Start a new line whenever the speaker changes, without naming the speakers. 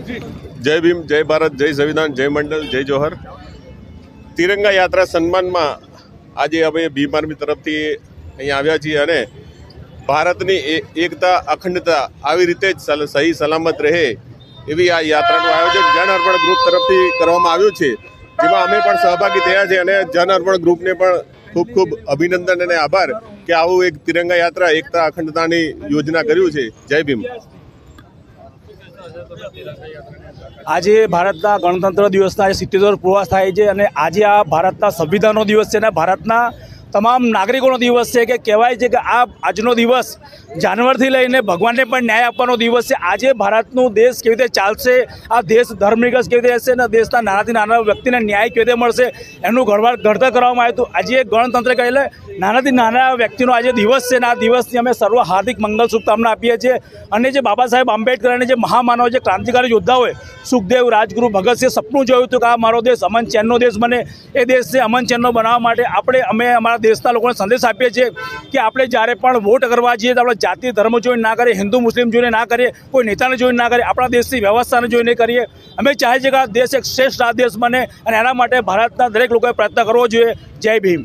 जय भीम, जय भारत, जय संविधान, जय मंडल, जय जोहर। तिरंगा यात्रा सन्माનમાં આજે અમે ભીમ આર્મી તરફથી અહીંયા આવ્યા છીએ અને ભારતની એકતા અખંડતા આવી રીતે જ સહી સલામત રહે એવી આ યાત્રાનું આયોજન જન અર્પણ ગ્રુપ તરફથી કરવામાં આવ્યું છે, જેમાં અમે પણ સહભાગી થયા છે અને જન અર્પણ ગ્રુપને પણ ખૂબ ખૂબ અભિનંદન અને આભાર કે આવું એક તિરંગા યાત્રા એકતા અખંડતાની યોજના કર્યું છે। જય ભીમ।
આજે ભારતના ગણતંત્ર દિવસના 77 પૂર્વાસ થાય છે અને આજે આ ભારતના સંવિધાનનો દિવસ છે અને ભારતના તમામ નાગરિકોનો દિવસ છે કે કહેવાય છે કે આ આજનો દિવસ જાનવરથી લઈને ભગવાનને પણ ન્યાય આપવાનો દિવસ છે। આજે ભારતનું દેશ કેવી રીતે ચાલશે, આ દેશ ધર્મનિરપેક્ષ કેવી રીતે રહેશે અને દેશના નાનાથી નાના વ્યક્તિને ન્યાય કેવી રીતે મળશે એનું ઘડતર કરવામાં આવ્યું હતું। આજે ગણતંત્ર કહેલે નાનાથી નાના વ્યક્તિનો આજે દિવસ છે અને આ દિવસની અમે સર્વ હાર્દિક મંગલ શુભકામના આપીએ છીએ। અને જે બાબા સાહેબ આંબેડકર અને જે મહામાનવ જે ક્રાંતિકારી યોદ્ધાઓએ સુખદેવ, રાજગુરુ, ભગતસિંહ સપનું જોયું હતું કે આ મારો દેશ અમન ચેનનો દેશ બને, એ દેશને અમન ચેનનો બનાવવા માટે અમે અમારા દેશના લોકોને સંદેશ આપીએ છીએ કે આપણે જ્યારે પણ વોટ કરવા જઈએ તો આપણે જાતિ ધર્મ જોઈને ના કરીએ, હિન્દુ મુસ્લિમ જોઈને ના કરીએ, કોઈ નેતાને જોઈને ના કરીએ, આપણા દેશની વ્યવસ્થાને જોઈને કરીએ। અમે ચાહીએ છીએ કે આ દેશ એક શ્રેષ્ઠ દેશ બને અને એના માટે ભારતના દરેક લોકોએ પ્રયત્ન કરવો જોઈએ। જય ભીમ।